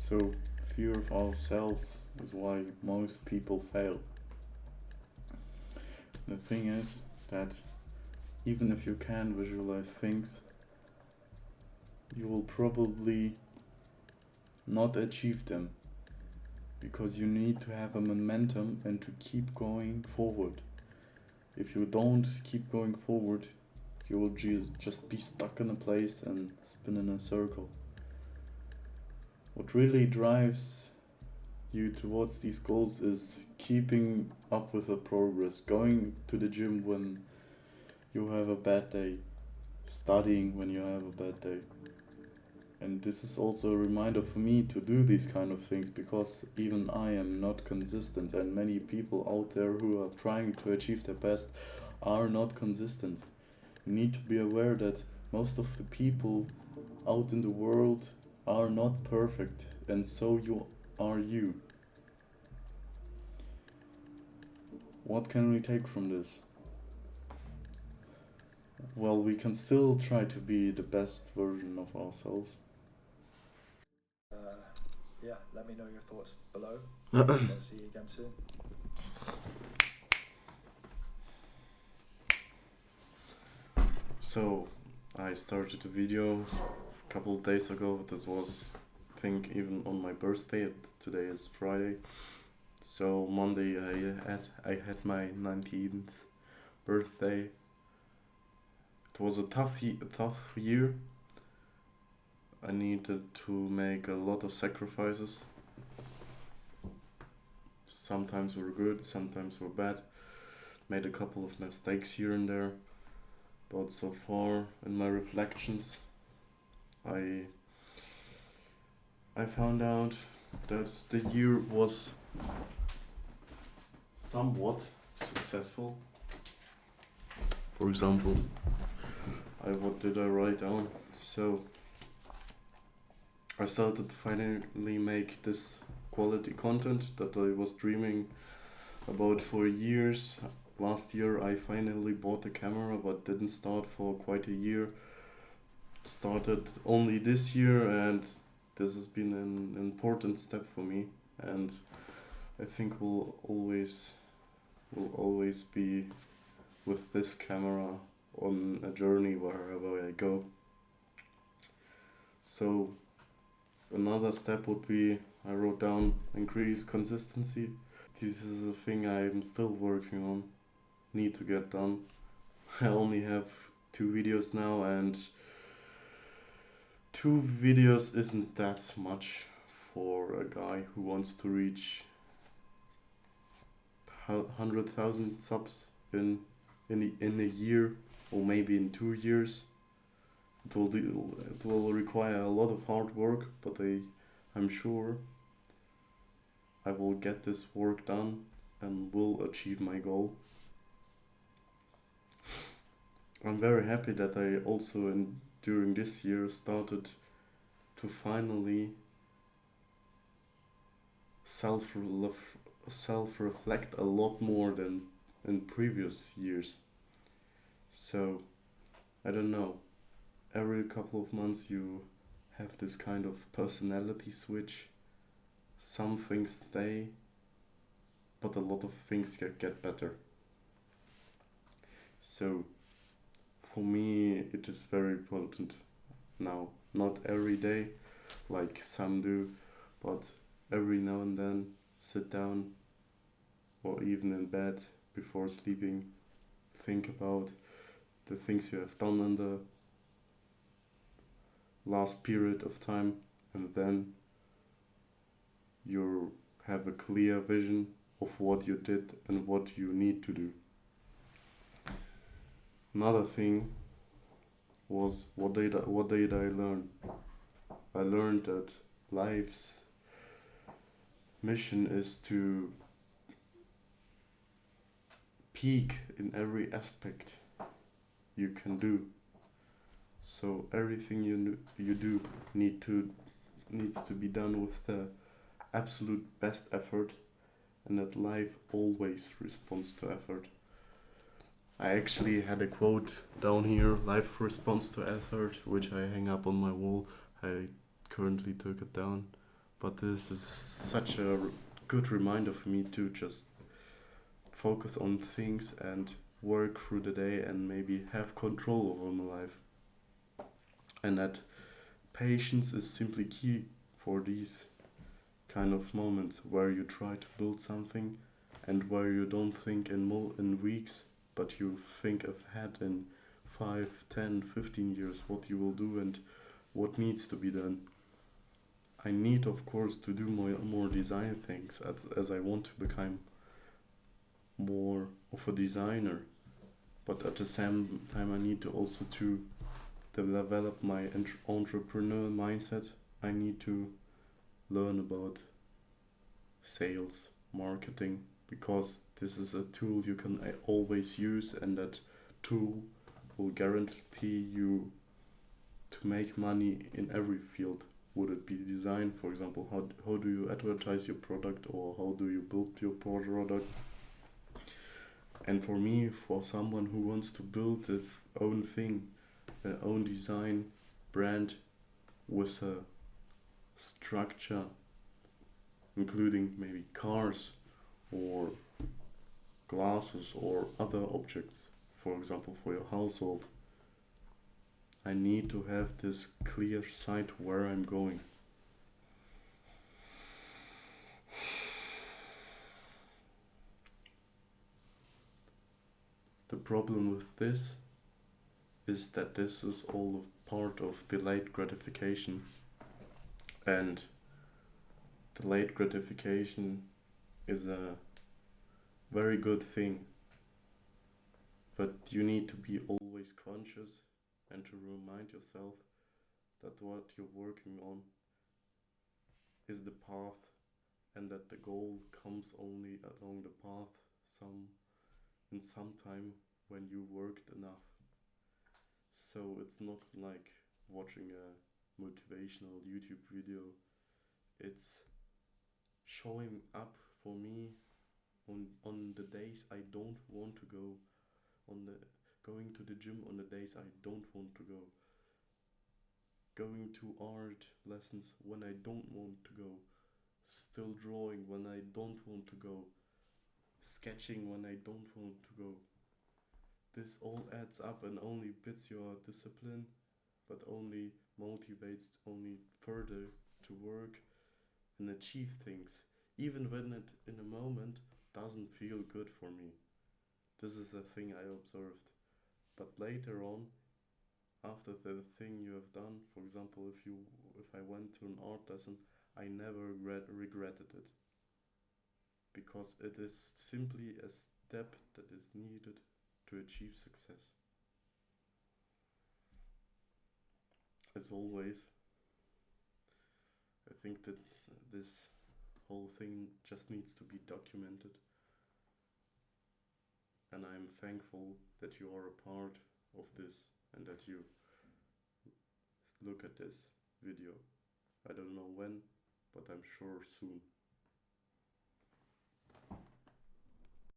So, fear of ourselves is why most people fail. The thing is that even if you can visualize things, you will probably not achieve them because you need to have a momentum and to keep going forward. If you don't keep going forward, you will just be stuck in a place and spin in a circle. What really drives you towards these goals is keeping up with the progress, going to the gym when you have a bad day, studying when you have a bad day. And this is also a reminder for me to do these kind of things because even I am not consistent, and many people out there who are trying to achieve their best are not consistent. You need to be aware that most of the people out in the world are not perfect, and so are you. What can we take from this? Well, we can still try to be the best version of ourselves. Yeah, let me know your thoughts below. I'll see you again soon. So, I started a video a couple of days ago. This was, I think, even on my birthday. Today is Friday. So Monday I had my 19th birthday. It was a tough year. I needed to make a lot of sacrifices. Sometimes were good, sometimes were bad. Made a couple of mistakes here and there. But so far in my reflections, I found out that the year was somewhat successful. For example, what did I write down? So I started to finally make this quality content that I was dreaming about for years. Last year I finally bought a camera, but didn't start for quite a year. Started only this year, and this has been an important step for me, and I think will always be with this camera on a journey wherever I go. So another step would be, I wrote down, increase consistency. This is a thing I'm still working on, need to get done. I only have 2 videos now, and 2 videos isn't that much for a guy who wants to reach 100,000 subs in a year, or maybe in 2 years. It will require a lot of hard work, but I'm sure I will get this work done and will achieve my goal. I'm very happy that I also during this year started to finally self-reflect a lot more than in previous years. So, I don't know, every couple of months you have this kind of personality switch. Some things stay, but a lot of things get better. So, for me, it is very important now. Not every day, like some do, but every now and then sit down, or even in bed before sleeping, think about the things you have done in the last period of time, and then you have a clear vision of what you did and what you need to do. Another thing was, what did I learn? I learned that life's mission is to peak in every aspect you can do. So everything you do needs to be done with the absolute best effort, and that life always responds to effort. I actually had a quote down here, life responds to effort, which I hang up on my wall. I currently took it down, But this is such a good reminder for me to just focus on things and work through the day and maybe have control over my life. And that patience is simply key for these kind of moments where you try to build something and where you don't think in weeks, but you think ahead in 5, 10, 15 years what you will do and what needs to be done. I need, of course, to do more design things as I want to become more of a designer. But at the same time, I need to also to develop my entrepreneurial mindset. I need to learn about sales, marketing, because this is a tool you can always use, and that tool will guarantee you to make money in every field. Would it be design, for example? How do you advertise your product, or how do you build your product? And for me, for someone who wants to build his own thing, their own design brand with a structure, including maybe cars or glasses or other objects, for example, for your household, I need to have this clear sight where I'm going. The problem with this is that this is all part of delayed gratification, and delayed gratification is a very good thing, but you need to be always conscious and to remind yourself that what you're working on is the path, and that the goal comes only along the path in some time when you worked enough. So it's not like watching a motivational YouTube video. It's showing up for me on the days I don't want to go, going to the gym on the days I don't want to go, going to art lessons when I don't want to go, still drawing when I don't want to go, sketching when I don't want to go. This all adds up and only bits your discipline, but only motivates only further to work and achieve things, even when it in a moment doesn't feel good for me. This is a thing I observed. But later on, after the thing you have done, for example, if I went to an art lesson, I never regretted it, because it is simply a step that is needed to achieve success. As always, I think that this whole thing just needs to be documented, and I'm thankful that you are a part of this and that you look at this video. I don't know when, but I'm sure soon.